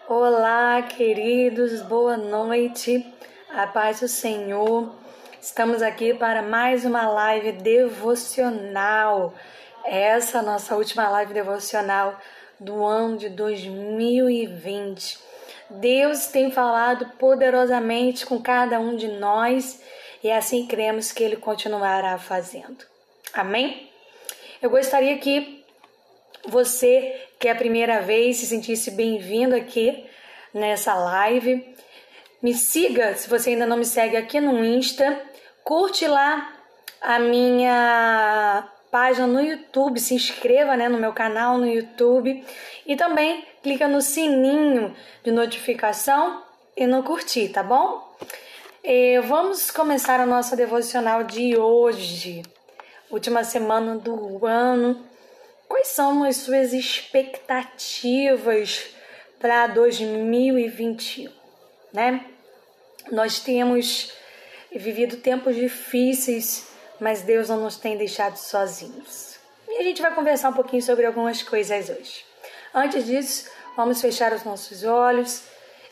Olá, queridos, boa noite, a paz do Senhor. Estamos aqui para mais uma live devocional. Essa é a nossa última live devocional do ano de 2020. Deus tem falado poderosamente com cada um de nós e assim cremos que Ele continuará fazendo. Amém? Eu gostaria que você que é a primeira vez se sentisse bem-vindo aqui nessa live. Me siga, se você ainda não me segue aqui no Insta, curte lá a minha página no YouTube, se inscreva no meu canal no YouTube e também clica no sininho de notificação e no curtir, tá bom? Vamos começar a nossa devocional de hoje, última semana do ano. Quais são as suas expectativas para 2021, né? Nós temos vivido tempos difíceis, mas Deus não nos tem deixado sozinhos. E a gente vai conversar um pouquinho sobre algumas coisas hoje. Antes disso, vamos fechar os nossos olhos.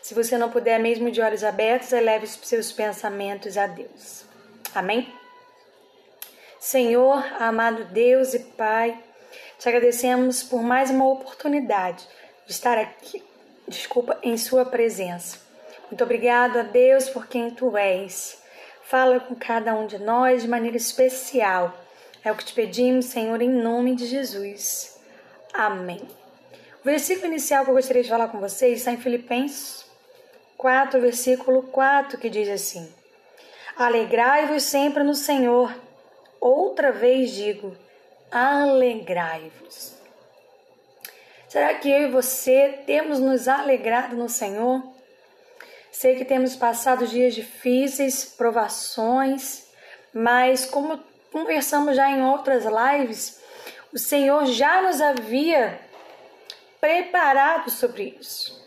Se você não puder, mesmo de olhos abertos, eleve os seus pensamentos a Deus. Amém? Senhor, amado Deus e Pai, te agradecemos por mais uma oportunidade de estar aqui, em sua presença. Muito obrigado a Deus por quem tu és. Fala com cada um de nós de maneira especial. É o que te pedimos, Senhor, em nome de Jesus. Amém. O versículo inicial que eu gostaria de falar com vocês está em Filipenses 4, versículo 4, que diz assim: Alegrai-vos sempre no Senhor. Outra vez digo, alegrai-vos. Será que eu e você temos nos alegrado no Senhor? Sei que temos passado dias difíceis, provações, mas como conversamos já em outras lives, o Senhor já nos havia preparado sobre isso.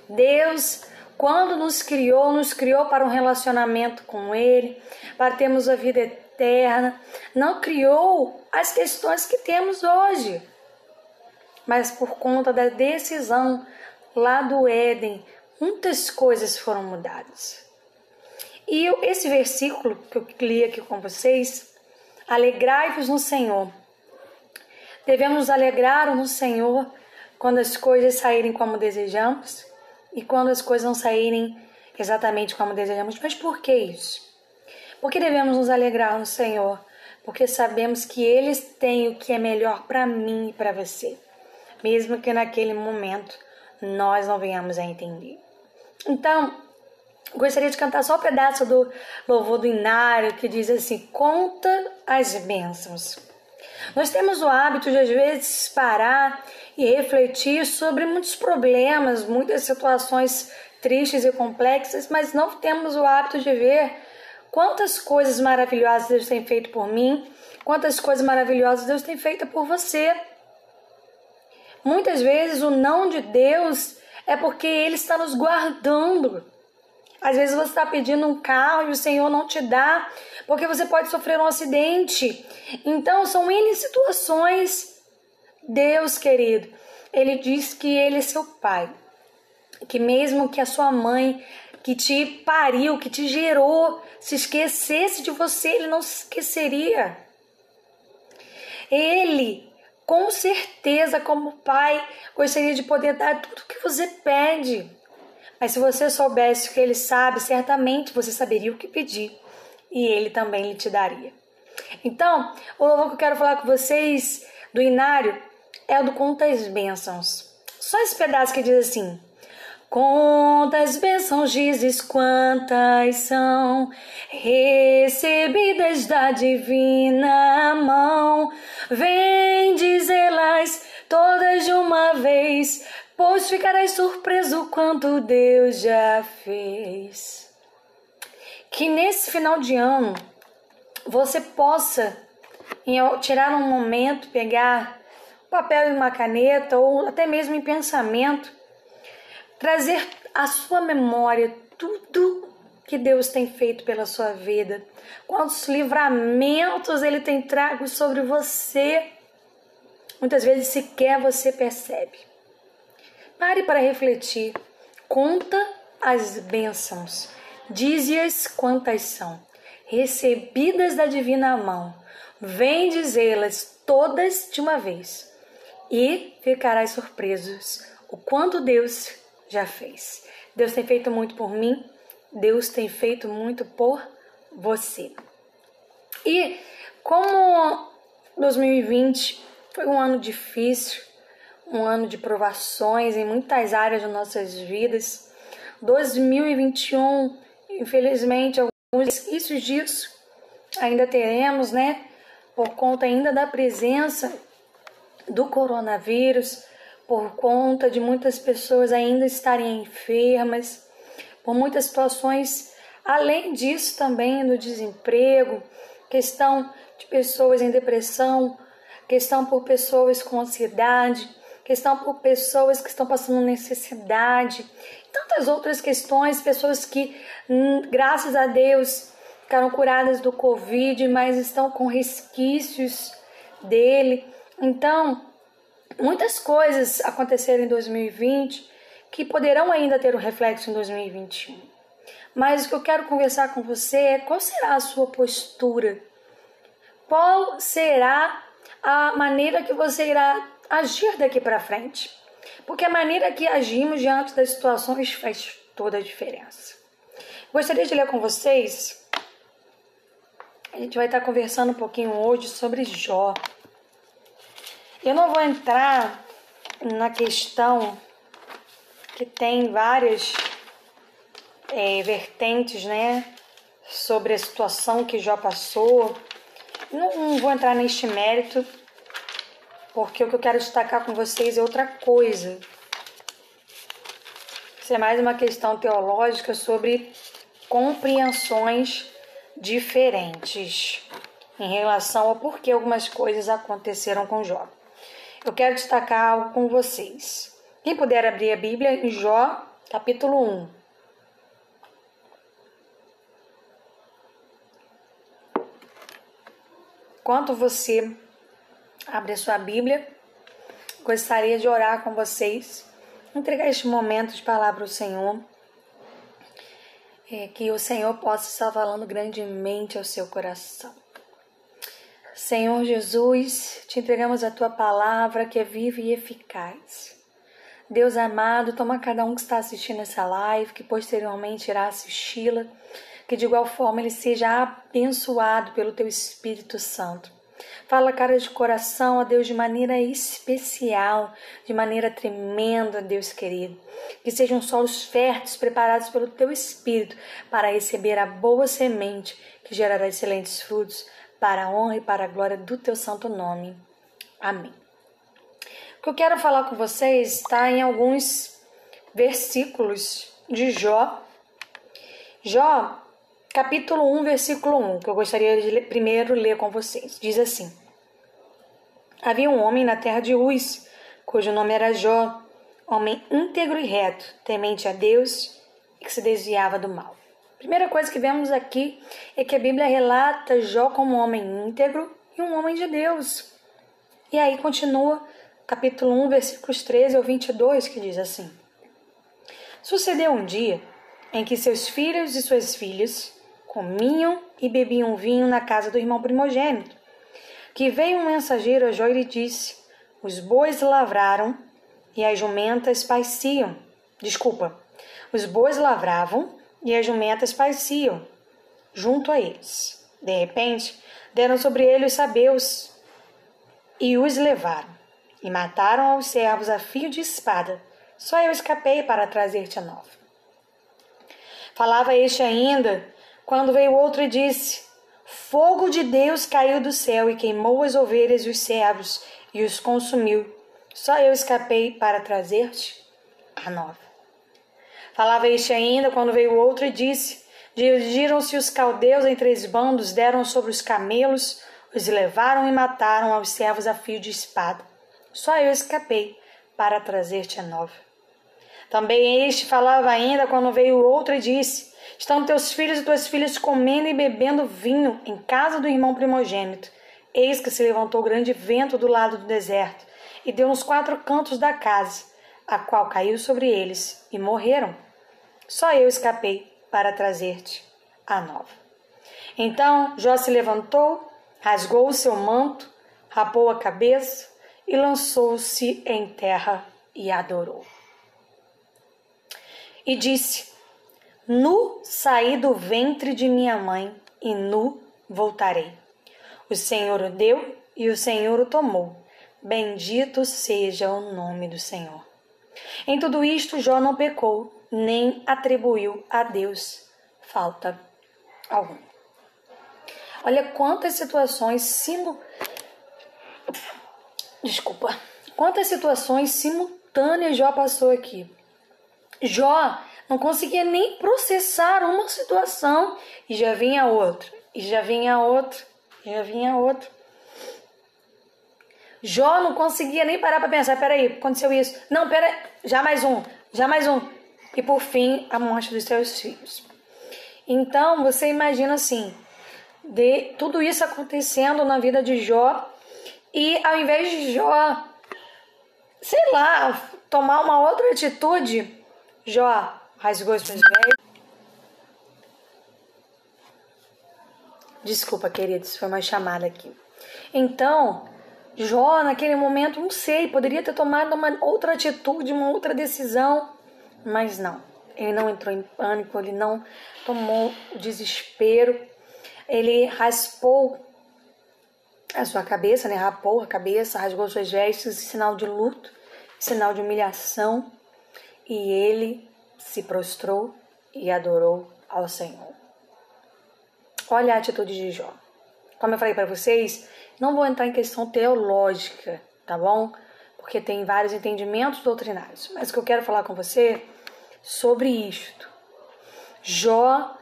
Deus, quando nos criou para um relacionamento com Ele, para termos a vida eterna, não criou as questões que temos hoje. Mas por conta da decisão lá do Éden, muitas coisas foram mudadas. E esse versículo que eu li aqui com vocês, alegrai-vos no Senhor. Devemos nos alegrar no Senhor quando as coisas saírem como desejamos e quando as coisas não saírem exatamente como desejamos. Mas por que isso? Por que devemos nos alegrar no Senhor? Porque sabemos que Ele tem o que é melhor para mim e para você, mesmo que naquele momento nós não venhamos a entender. Então, gostaria de cantar só um pedaço do louvor do Inário, que diz assim: conta as bênçãos. Nós temos o hábito de às vezes parar e refletir sobre muitos problemas, muitas situações tristes e complexas, mas não temos o hábito de ver quantas coisas maravilhosas Deus tem feito por mim, quantas coisas maravilhosas Deus tem feito por você. Muitas vezes o não de Deus é porque Ele está nos guardando. Às vezes você está pedindo um carro e o Senhor não te dá, porque você pode sofrer um acidente. Então são N situações. Deus, querido, Ele diz que Ele é seu Pai, que mesmo que a sua mãe que te pariu, que te gerou, se esquecesse de você, Ele não se esqueceria. Ele, com certeza, como pai, gostaria de poder dar tudo o que você pede. Mas se você soubesse o que Ele sabe, certamente você saberia o que pedir. E Ele também lhe te daria. Então, o louvor que eu quero falar com vocês do Inário é o do Conta as Bênçãos. Só esse pedaço que diz assim: quantas bênçãos dizes, quantas são recebidas da divina mão. Vem dizê-las todas de uma vez, pois ficarás surpreso quanto Deus já fez. Que nesse final de ano você possa tirar um momento, pegar um papel e uma caneta, ou até mesmo em pensamento, trazer à sua memória tudo que Deus tem feito pela sua vida, quantos livramentos Ele tem trago sobre você, muitas vezes sequer você percebe. Pare para refletir. Conta as bênçãos. Dize-as quantas são, recebidas da divina mão. Vem dizê-las todas de uma vez. E ficarás surpresos o quanto Deus já fez. Deus tem feito muito por mim. Deus tem feito muito por você. E como 2020 foi um ano difícil, um ano de provações em muitas áreas de nossas vidas, 2021, infelizmente, alguns resquícios disso ainda teremos, né? Por conta ainda da presença do coronavírus, por conta de muitas pessoas ainda estarem enfermas, por muitas situações, além disso também do desemprego, questão de pessoas em depressão, questão por pessoas com ansiedade, questão por pessoas que estão passando necessidade, tantas outras questões, pessoas que, graças a Deus, ficaram curadas do Covid, mas estão com resquícios dele. Então, muitas coisas aconteceram em 2020 que poderão ainda ter um reflexo em 2021. Mas o que eu quero conversar com você é qual será a sua postura? Qual será a maneira que você irá agir daqui para frente? Porque a maneira que agimos diante das situações faz toda a diferença. Gostaria de ler com vocês. A gente vai estar conversando um pouquinho hoje sobre Jó. Eu não vou entrar na questão que tem várias vertentes, né, sobre a situação que Jó passou. Não vou entrar neste mérito, porque o que eu quero destacar com vocês é outra coisa. Isso é mais uma questão teológica sobre compreensões diferentes em relação ao porquê algumas coisas aconteceram com Jó. Eu quero destacar algo com vocês. Quem puder abrir a Bíblia em Jó, capítulo 1. Enquanto você abre a sua Bíblia, gostaria de orar com vocês, entregar este momento de palavra ao Senhor, que o Senhor possa estar falando grandemente ao seu coração. Senhor Jesus, te entregamos a tua palavra que é viva e eficaz. Deus amado, toma cada um que está assistindo essa live, que posteriormente irá assisti-la, que de igual forma ele seja abençoado pelo teu Espírito Santo. Fala, cara, de coração, a Deus, de maneira especial, de maneira tremenda, Deus querido. Que sejam solos férteis preparados pelo teu Espírito para receber a boa semente que gerará excelentes frutos para a honra e para a glória do teu santo nome. Amém. O que eu quero falar com vocês está em alguns versículos de Jó. Jó, capítulo 1, versículo 1, que eu gostaria de primeiro ler com vocês. Diz assim: Havia um homem na terra de Uz, cujo nome era Jó, homem íntegro e reto, temente a Deus e que se desviava do mal. Primeira coisa que vemos aqui é que a Bíblia relata Jó como um homem íntegro e um homem de Deus. E aí continua, capítulo 1, versículos 13 ao 22, que diz assim: Sucedeu um dia em que seus filhos e suas filhas comiam e bebiam vinho na casa do irmão primogênito, que veio um mensageiro a Jó e lhe disse: Os bois lavraram e as jumentas paiciam. Os bois lavravam e as jumentas paiciam junto a eles. De repente, deram sobre ele os sabeus e os levaram, e mataram aos servos a fio de espada. Só eu escapei para trazer-te a nova. Falava este ainda, quando veio outro e disse: Fogo de Deus caiu do céu e queimou as ovelhas e os servos e os consumiu. Só eu escapei para trazer-te a nova. Falava este ainda, quando veio outro e disse: Dividiram-se os caldeus em 3 bandos, deram sobre os camelos, os levaram e mataram aos servos a fio de espada. Só eu escapei para trazer-te a nova. Também este falava ainda, quando veio outro e disse: Estão teus filhos e tuas filhas comendo e bebendo vinho em casa do irmão primogênito. Eis que se levantou grande vento do lado do deserto, e deu nos 4 cantos da casa. a qual caiu sobre eles e morreram. Só eu escapei para trazer-te a nova. Então Jó se levantou, rasgou o seu manto, rapou a cabeça e lançou-se em terra e adorou. E disse: Nu saí do ventre de minha mãe e nu voltarei. O Senhor o deu e o Senhor o tomou. Bendito seja o nome do Senhor. Em tudo isto Jó não pecou, nem atribuiu a Deus falta alguma. Olha quantas situações quantas situações simultâneas Jó passou aqui. Jó não conseguia nem processar uma situação e já vinha outra, e já vinha outra, e já vinha outra. Jó não conseguia nem parar para pensar, peraí, aconteceu isso. Não, peraí, já mais um. E por fim, a morte dos seus filhos. Então, você imagina assim, de tudo isso acontecendo na vida de Jó, e ao invés de Jó, sei lá, tomar uma outra atitude, Jó rasgou os seus velhos. Desculpa, queridos, foi uma chamada aqui. Então, Jó, naquele momento, não sei, poderia ter tomado uma outra atitude, uma outra decisão, mas não. Ele não entrou em pânico, ele não tomou desespero, ele raspou a sua cabeça, rapou a cabeça, rasgou suas vestes, sinal de luto, sinal de humilhação, e ele se prostrou e adorou ao Senhor. Olha a atitude de Jó. Como eu falei para vocês, não vou entrar em questão teológica, tá bom? Porque tem vários entendimentos doutrinários. Mas o que eu quero falar com você sobre isto. Jó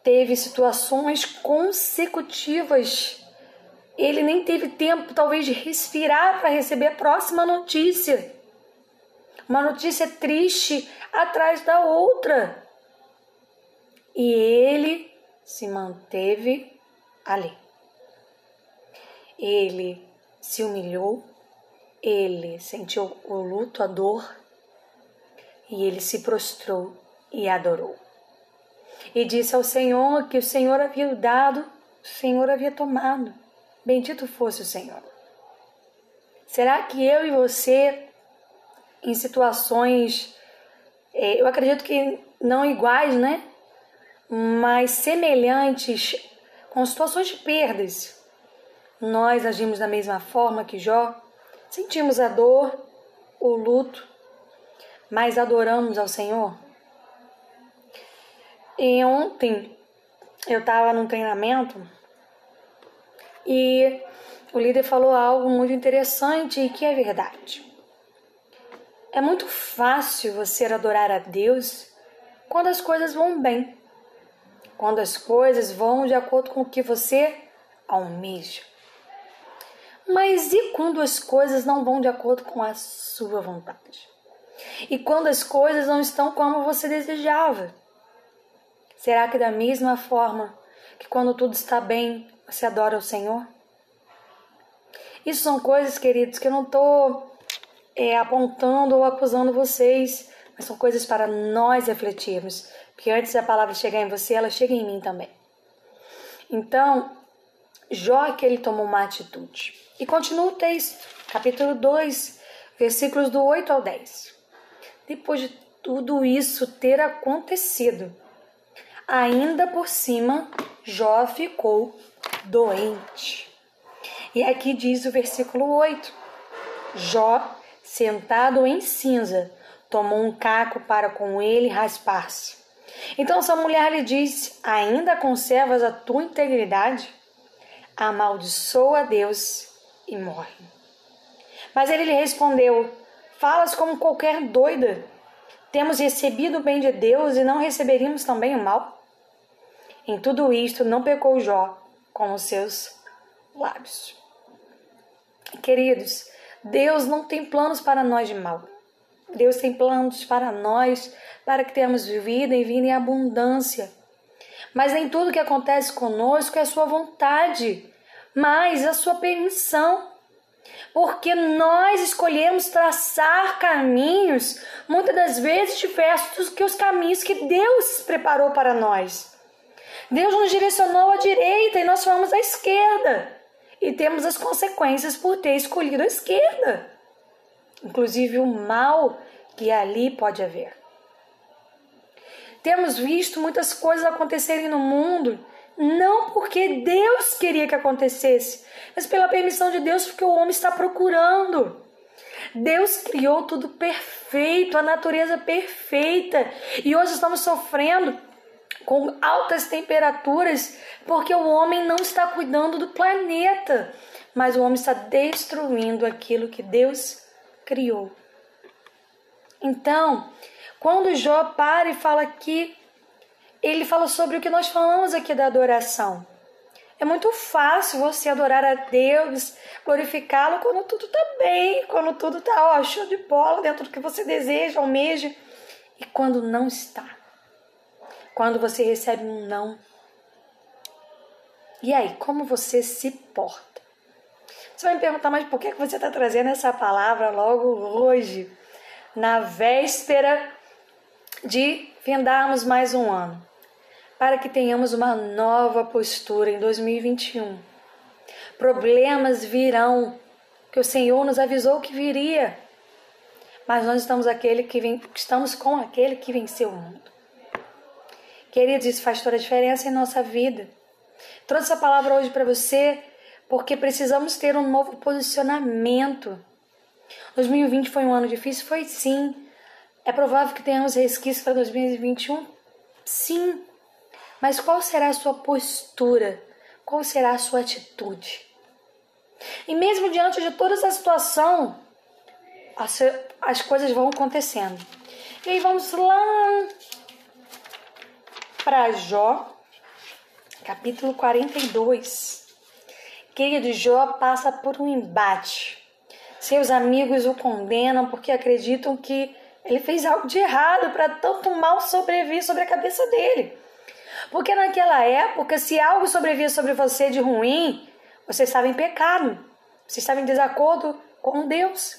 teve situações consecutivas. Ele nem teve tempo, talvez, de respirar para receber a próxima notícia. Uma notícia triste atrás da outra. E ele se manteve ali. Ele se humilhou, ele sentiu o luto, a dor, e ele se prostrou e adorou. E disse ao Senhor que o Senhor havia dado, o Senhor havia tomado. Bendito fosse o Senhor. Será que eu e você, em situações, eu acredito que não iguais, né? Mas semelhantes, com situações de perdas, nós agimos da mesma forma que Jó? Sentimos a dor, o luto, mas adoramos ao Senhor? E ontem eu estava num treinamento e o líder falou algo muito interessante e que é verdade. É muito fácil você adorar a Deus quando as coisas vão bem, quando as coisas vão de acordo com o que você almeja. Mas e quando as coisas não vão de acordo com a sua vontade? E quando as coisas não estão como você desejava? Será que da mesma forma que quando tudo está bem, você adora o Senhor? Isso são coisas, queridos, que eu não estou apontando ou acusando vocês, mas são coisas para nós refletirmos. Porque antes da palavra chegar em você, ela chega em mim também. Então, Jó que ele tomou uma atitude. E continua o texto, capítulo 2, versículos do 8 ao 10. Depois de tudo isso ter acontecido, ainda por cima, Jó ficou doente. E aqui diz o versículo 8. Jó, sentado em cinza, tomou um caco para com ele raspar-se. Então essa mulher lhe disse: ainda conservas a tua integridade? Amaldiçoa a Deus e morre. Mas ele lhe respondeu: falas como qualquer doida. Temos recebido o bem de Deus e não receberíamos também o mal? Em tudo isto não pecou Jó com os seus lábios. Queridos, Deus não tem planos para nós de mal. Deus tem planos para nós, para que tenhamos vida e vida em abundância. Mas nem tudo que acontece conosco é a sua vontade, mas a sua permissão. Porque nós escolhemos traçar caminhos, muitas das vezes diversos do que os caminhos que Deus preparou para nós. Deus nos direcionou à direita e nós fomos à esquerda. E temos as consequências por ter escolhido a esquerda. Inclusive o mal que ali pode haver. Temos visto muitas coisas acontecerem no mundo, não porque Deus queria que acontecesse, mas pela permissão de Deus, porque o homem está procurando. Deus criou tudo perfeito, a natureza perfeita, e hoje estamos sofrendo com altas temperaturas porque o homem não está cuidando do planeta, mas o homem está destruindo aquilo que Deus criou. Então, quando Jó para e fala aqui, ele fala sobre o que nós falamos aqui da adoração. É muito fácil você adorar a Deus, glorificá-lo quando tudo está bem, quando tudo está show de bola, dentro do que você deseja, almeja. E quando não está. Quando você recebe um não. E aí, como você se porta? Você vai me perguntar, mas por que você está trazendo essa palavra logo hoje, na véspera de findarmos mais um ano? Para que tenhamos uma nova postura em 2021. Problemas virão, que o Senhor nos avisou que viria. Mas nós estamos com aquele que venceu o mundo. Queridos, isso faz toda a diferença em nossa vida. Trouxe essa palavra hoje para você porque precisamos ter um novo posicionamento. 2020 foi um ano difícil? Foi sim. É provável que tenhamos resquícios para 2021? Sim. Mas qual será a sua postura? Qual será a sua atitude? E mesmo diante de toda essa situação, as coisas vão acontecendo. E aí vamos lá para Jó, capítulo 42. Querido, Jó passa por um embate. Seus amigos o condenam porque acreditam que ele fez algo de errado para tanto mal sobreviver sobre a cabeça dele. Porque naquela época, se algo sobrevia sobre você de ruim, você estava em pecado. Você estava em desacordo com Deus.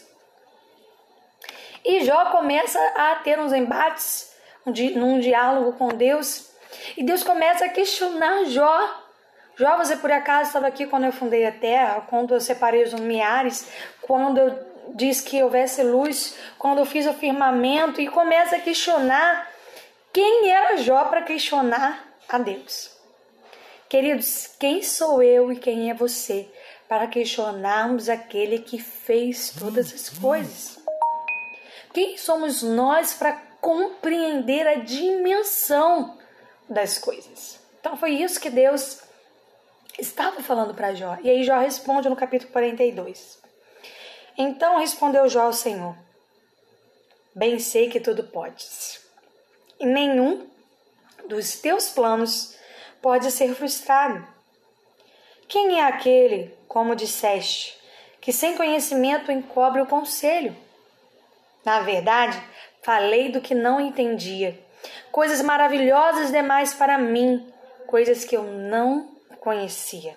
E Jó começa a ter uns embates, num diálogo com Deus. E Deus começa a questionar Jó. Jó, você por acaso estava aqui quando eu fundei a terra, quando eu separei os lumiares, quando eu disse que houvesse luz, quando eu fiz o firmamento, e começa a questionar quem era Jó para questionar a Deus. Queridos, quem sou eu e quem é você para questionarmos aquele que fez todas as coisas? Quem somos nós para compreender a dimensão das coisas? Então foi isso que Deus estava falando para Jó. E aí Jó responde no capítulo 42. Então respondeu Jó ao Senhor: bem sei que tudo podes, e nenhum dos teus planos pode ser frustrado. Quem é aquele, como disseste, que sem conhecimento encobre o conselho? Na verdade, falei do que não entendia, coisas maravilhosas demais para mim, coisas que eu não conhecia.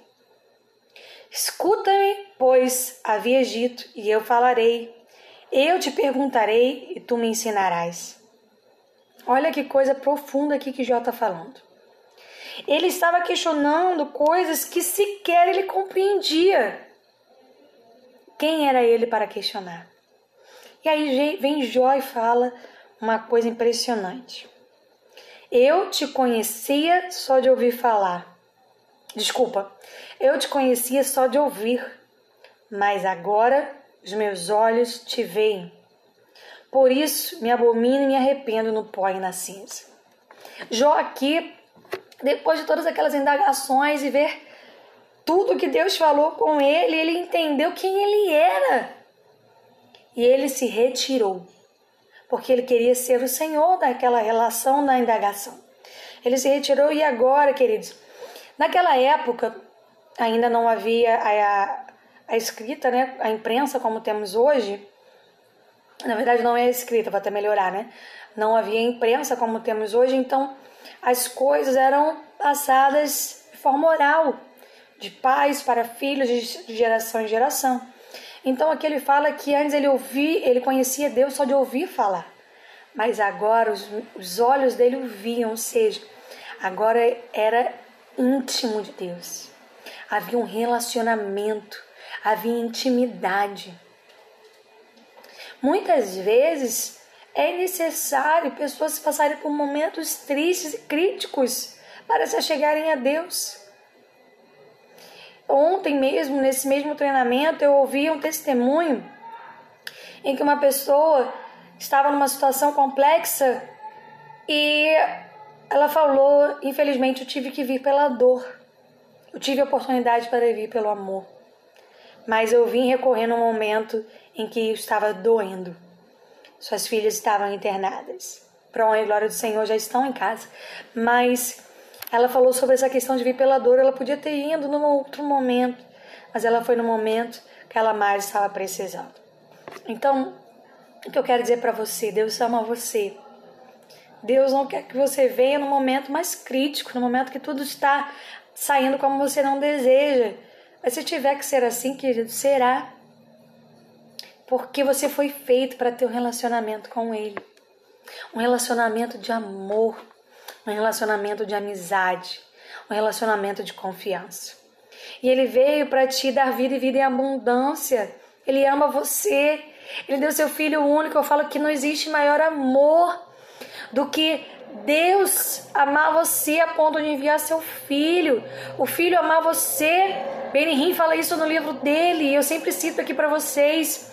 Escuta-me, pois havias dito, e eu falarei. Eu te perguntarei e tu me ensinarás. Olha que coisa profunda aqui que Jó está falando. Ele estava questionando coisas que sequer ele compreendia. Quem era ele para questionar? E aí vem Jó e fala uma coisa impressionante. Eu te conhecia só de ouvir falar. Eu te conhecia só de ouvir, mas agora os meus olhos te veem. Por isso me abomino e me arrependo no pó e na cinza. Jó aqui, depois de todas aquelas indagações e ver tudo que Deus falou com ele, ele entendeu quem ele era. E ele se retirou, porque ele queria ser o senhor daquela relação da indagação. Ele se retirou e agora, queridos, naquela época ainda não havia a escrita, né, a imprensa como temos hoje. Na verdade não é escrita, vai até melhorar, né? Não havia imprensa como temos hoje, então as coisas eram passadas de forma oral, de pais para filhos, de geração em geração. Então aqui ele fala que antes ele conhecia Deus só de ouvir falar. Mas agora os olhos dele o viam, ou seja, agora era íntimo de Deus. Havia um relacionamento, havia intimidade. Muitas vezes é necessário pessoas passarem por momentos tristes e críticos para se achegarem a Deus. Ontem mesmo, nesse mesmo treinamento, eu ouvi um testemunho em que uma pessoa estava numa situação complexa e ela falou: infelizmente eu tive que vir pela dor, eu tive a oportunidade para vir pelo amor, mas eu vim recorrer no momento em que estava doendo. Suas filhas estavam internadas, para a honra e glória do Senhor, já estão em casa, mas ela falou sobre essa questão de vir pela dor. Ela podia ter ido num outro momento, mas ela foi no momento que ela mais estava precisando. Então, o que eu quero dizer para você: Deus ama você. Deus não quer que você venha no momento mais crítico, no momento que tudo está saindo como você não deseja. Mas se tiver que ser assim, querido, será. Porque você foi feito para ter um relacionamento com Ele. Um relacionamento de amor, um relacionamento de amizade, um relacionamento de confiança. E Ele veio para te dar vida e vida em abundância. Ele ama você. Ele deu seu Filho único. Eu falo que não existe maior amor do que Deus amar você a ponto de enviar seu Filho. O Filho amar você. Benihim fala isso no livro dele. E eu sempre cito aqui para vocês.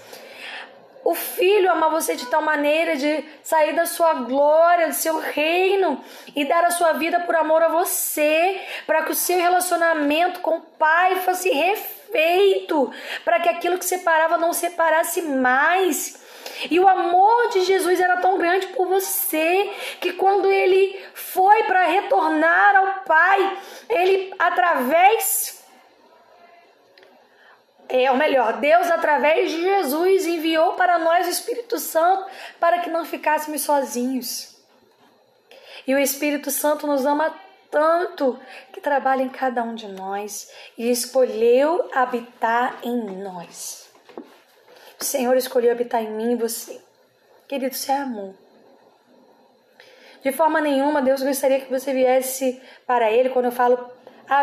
O Filho amar você de tal maneira de sair da sua glória, do seu reino e dar a sua vida por amor a você, para que o seu relacionamento com o Pai fosse refeito, para que aquilo que separava não separasse mais. E o amor de Jesus era tão grande por você que quando Ele foi para retornar ao Pai, Ele Deus, através de Jesus, enviou para nós o Espírito Santo para que não ficássemos sozinhos. E o Espírito Santo nos ama tanto que trabalha em cada um de nós e escolheu habitar em nós. O Senhor escolheu habitar em mim e você. Querido, isso é amor. De forma nenhuma, Deus gostaria que você viesse para Ele, quando eu falo,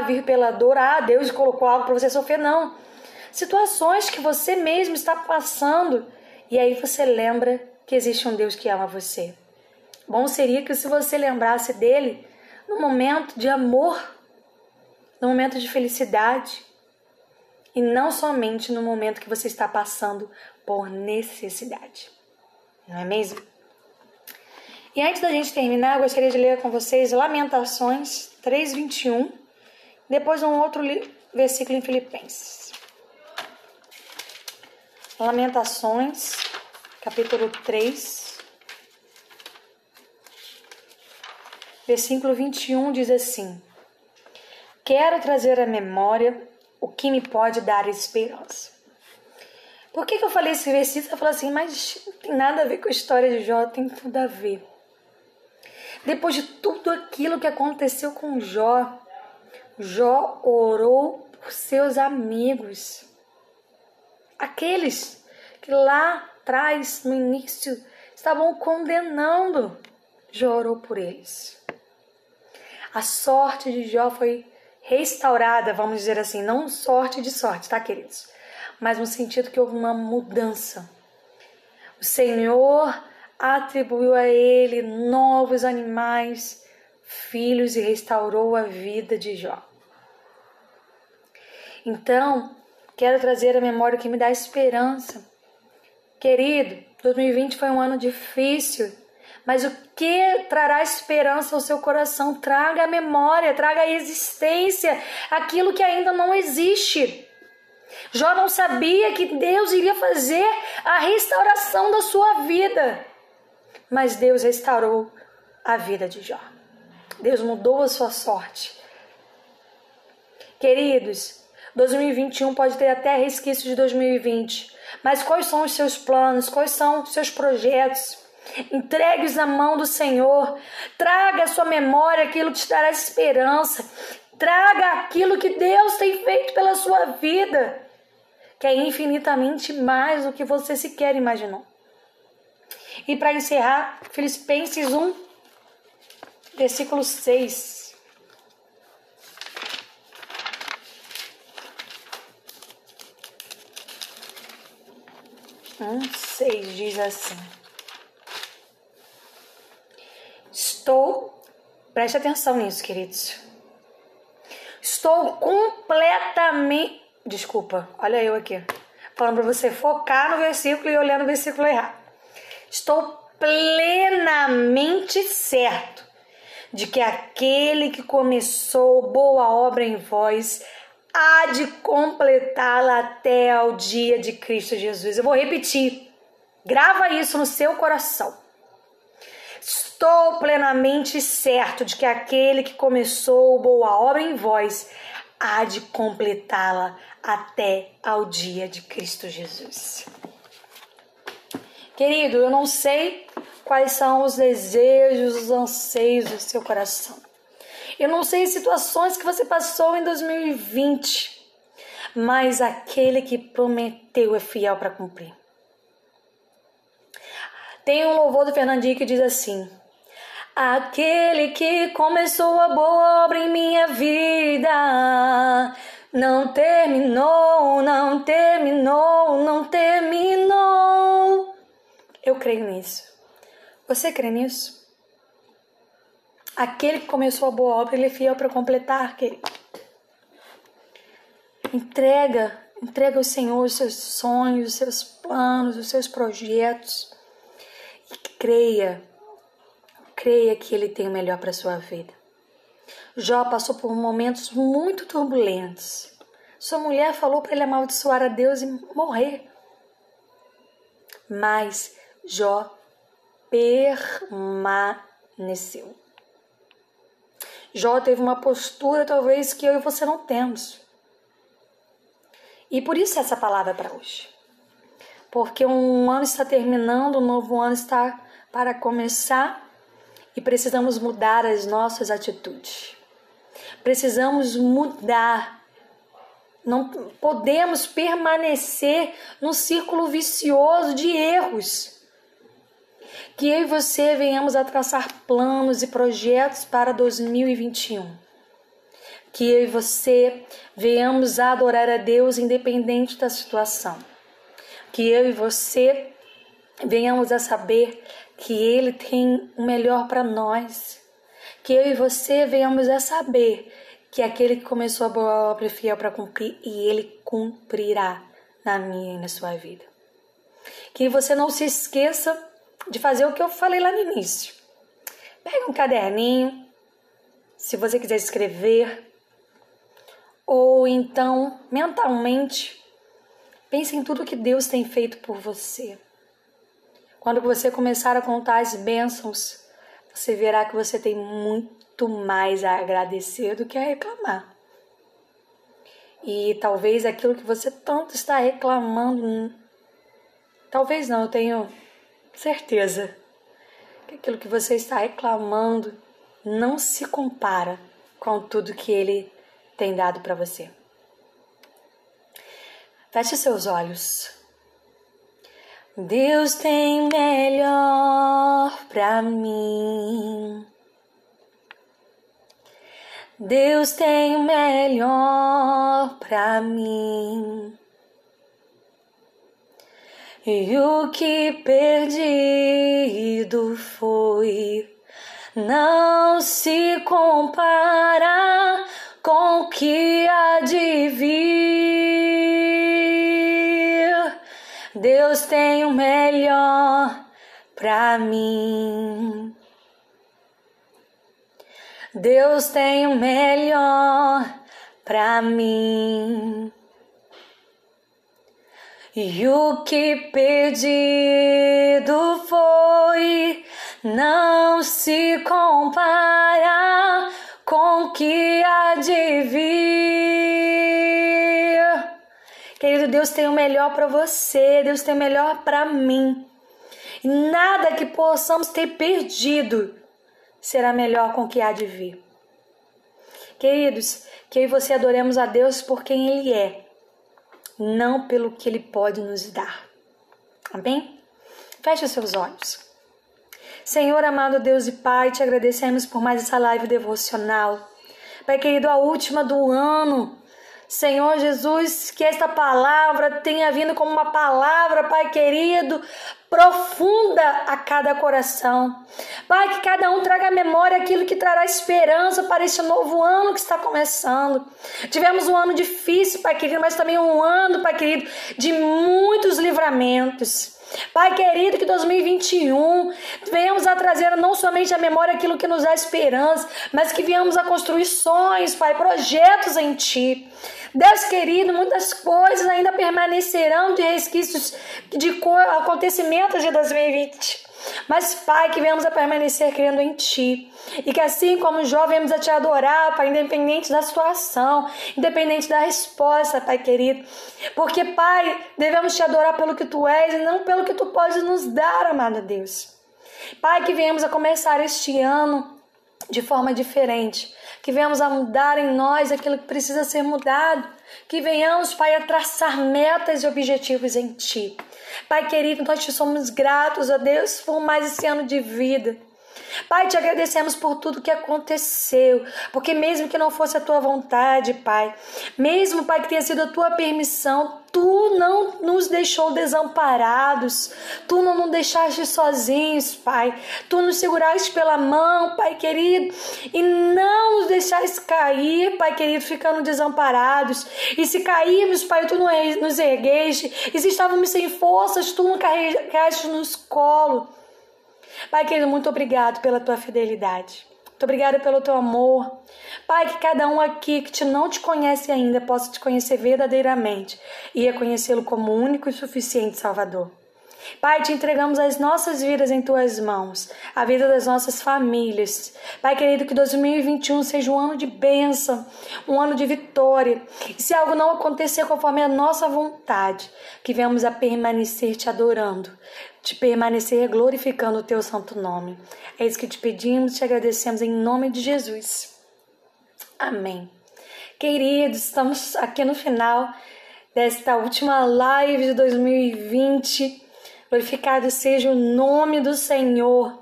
vir pela dor, Deus colocou algo para você sofrer, não. Situações que você mesmo está passando e aí você lembra que existe um Deus que ama você. Bom seria que se você lembrasse dele no momento de amor, no momento de felicidade e não somente no momento que você está passando por necessidade. Não é mesmo? E antes da gente terminar, eu gostaria de ler com vocês Lamentações 3:21, depois um outro versículo em Filipenses. Lamentações, capítulo 3, versículo 21 diz assim: quero trazer à memória o que me pode dar esperança. Por que eu falei esse versículo? Eu falei assim, mas não tem nada a ver com a história de Jó, tem tudo a ver. Depois de tudo aquilo que aconteceu com Jó, Jó orou por seus amigos. Aqueles que lá atrás, no início, estavam condenando, Jó orou por eles. A sorte de Jó foi restaurada, vamos dizer assim, não sorte de sorte, tá, queridos? Mas no sentido que houve uma mudança. O Senhor atribuiu a ele novos animais, filhos e restaurou a vida de Jó. Então, quero trazer à memória o que me dá esperança. Querido, 2020 foi um ano difícil, mas o que trará esperança ao seu coração? Traga a memória, traga a existência, aquilo que ainda não existe. Jó não sabia que Deus iria fazer a restauração da sua vida, mas Deus restaurou a vida de Jó. Deus mudou a sua sorte. Queridos, 2021 pode ter até resquício de 2020, mas quais são os seus planos, quais são os seus projetos? Entregue-os na mão do Senhor, traga à sua memória aquilo que te dará esperança, traga aquilo que Deus tem feito pela sua vida. que é infinitamente mais do que você sequer imaginou. E para encerrar, Filipenses 1, versículo 6. 6 diz assim: preste atenção nisso, queridos. Estou completamente, olha eu aqui, falando para você focar no versículo e olhando o versículo errado. Estou plenamente certo de que aquele que começou boa obra em vós há de completá-la até ao dia de Cristo Jesus. Eu vou repetir. Grava isso no seu coração. Estou plenamente certo de que aquele que começou boa obra em vós há de completá-la até ao dia de Cristo Jesus. Querido, eu não sei quais são os desejos, os anseios do seu coração. Eu não sei as situações que você passou em 2020, mas aquele que prometeu é fiel para cumprir. Tem um louvor do Fernandinho que diz assim: aquele que começou a boa obra em minha vida não terminou, não terminou, não terminou. Eu creio nisso. Você crê nisso? Aquele que começou a boa obra, ele é fiel para completar, querido. Entrega ao Senhor os seus sonhos, os seus planos, os seus projetos. E creia que Ele tem o melhor para a sua vida. Jó passou por momentos muito turbulentos. Sua mulher falou para ele amaldiçoar a Deus e morrer. Mas Jó permaneceu. Jó teve uma postura talvez que eu e você não temos. E por isso essa palavra é para hoje. Porque um ano está terminando, um novo ano está para começar e precisamos mudar as nossas atitudes. Precisamos mudar. Não podemos permanecer num círculo vicioso de erros. Que eu e você venhamos a traçar planos e projetos para 2021. Que eu e você venhamos a adorar a Deus independente da situação. Que eu e você venhamos a saber que Ele tem o melhor para nós. Que eu e você venhamos a saber que aquele que começou a boa obra é fiel para cumprir e Ele cumprirá na minha e na sua vida. Que você não se esqueça de fazer o que eu falei lá no início. Pega um caderninho, se você quiser escrever, ou então, mentalmente, pense em tudo que Deus tem feito por você. Quando você começar a contar as bênçãos, você verá que você tem muito mais a agradecer do que a reclamar. E talvez aquilo que você tanto está reclamando, talvez não, eu tenho certeza que aquilo que você está reclamando não se compara com tudo que Ele tem dado para você. Feche seus olhos. Deus tem melhor para mim. Deus tem o melhor para mim. E o que perdido foi não se compara com o que há de vir. Deus tem o melhor pra mim. Deus tem o melhor pra mim. E o que perdido foi não se compara com o que há de vir. Querido, Deus tem o melhor para você, Deus tem o melhor para mim. E nada que possamos ter perdido será melhor com o que há de vir. Queridos, que eu e você adoremos a Deus por quem Ele é. não pelo que Ele pode nos dar. Amém? Feche os seus olhos. Senhor, amado Deus e Pai, te agradecemos por mais essa live devocional. Pai querido, a última do ano. Senhor Jesus, que esta palavra tenha vindo como uma palavra, Pai querido, profunda a cada coração. Pai, que cada um traga à memória aquilo que trará esperança para este novo ano que está começando. Tivemos um ano difícil, Pai querido, mas também um ano, Pai querido, de muitos livramentos. Pai querido, que 2021 venhamos a trazer não somente à memória aquilo que nos dá esperança, mas que venhamos a construir sonhos, Pai, projetos em Ti. Deus querido, muitas coisas ainda permanecerão de resquícios de acontecimentos de 2020. Mas, Pai, que venhamos a permanecer crendo em Ti. E que assim como Jó, venhamos a Te adorar, Pai, independente da situação, independente da resposta, Pai querido. Porque, Pai, devemos Te adorar pelo que Tu és e não pelo que Tu podes nos dar, amado Deus. Pai, que venhamos a começar este ano de forma diferente. Que venhamos a mudar em nós aquilo que precisa ser mudado. Que venhamos, Pai, a traçar metas e objetivos em Ti. Pai querido, nós Te somos gratos, ó Deus, por mais esse ano de vida. Pai, Te agradecemos por tudo que aconteceu, porque mesmo que não fosse a Tua vontade, Pai, mesmo, Pai, que tenha sido a Tua permissão, Tu não nos deixou desamparados, Tu não nos deixaste sozinhos, Pai, Tu nos seguraste pela mão, Pai querido, e não nos deixaste cair, Pai querido, ficando desamparados, e se caímos, Pai, Tu nos ergueste, e se estávamos sem forças, Tu nos carregaste nos colos. Pai querido, muito obrigado pela Tua fidelidade. Muito obrigada pelo Teu amor. Pai, que cada um aqui que não Te conhece ainda possa Te conhecer verdadeiramente e reconhecê-lo como único e suficiente Salvador. Pai, Te entregamos as nossas vidas em Tuas mãos, a vida das nossas famílias. Pai querido, que 2021 seja um ano de bênção, um ano de vitória. E se algo não acontecer conforme a nossa vontade, que venhamos a permanecer Te adorando, de permanecer glorificando o Teu santo nome. É isso que Te pedimos, Te agradecemos em nome de Jesus. Amém. Queridos, estamos aqui no final desta última live de 2020. Glorificado seja o nome do Senhor.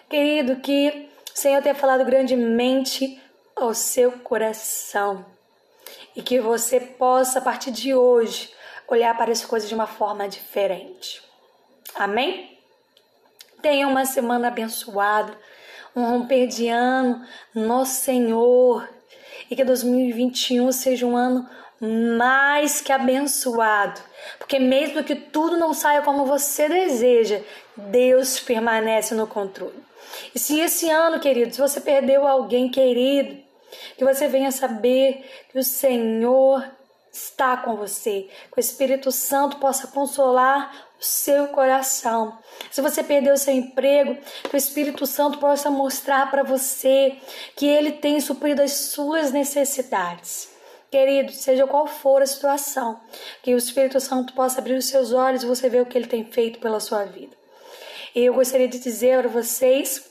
Querido, que o Senhor tenha falado grandemente ao seu coração. E que você possa, a partir de hoje, olhar para as coisas de uma forma diferente. Amém? Tenha uma semana abençoada, um romper de ano no Senhor, e que 2021 seja um ano mais que abençoado, porque mesmo que tudo não saia como você deseja, Deus permanece no controle. E se esse ano, querido, se você perdeu alguém querido, que você venha saber que o Senhor está com você, que o Espírito Santo possa consolar o seu coração. Se você perdeu o seu emprego, que o Espírito Santo possa mostrar para você que Ele tem suprido as suas necessidades. Querido, seja qual for a situação, que o Espírito Santo possa abrir os seus olhos e você ver o que Ele tem feito pela sua vida. E eu gostaria de dizer para vocês,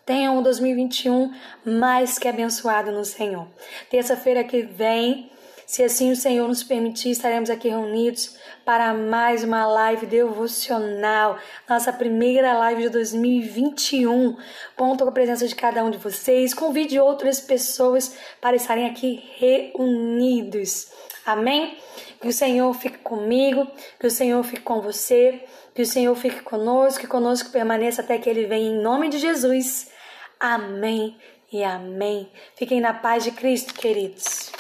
tenham um 2021 mais que abençoado no Senhor. Terça-feira que vem, se assim o Senhor nos permitir, estaremos aqui reunidos para mais uma live devocional, nossa primeira live de 2021. Conto com a presença de cada um de vocês, convide outras pessoas para estarem aqui reunidos. Amém? Que o Senhor fique comigo, que o Senhor fique com você, que o Senhor fique conosco, que conosco permaneça até que Ele venha em nome de Jesus. Amém e amém. Fiquem na paz de Cristo, queridos.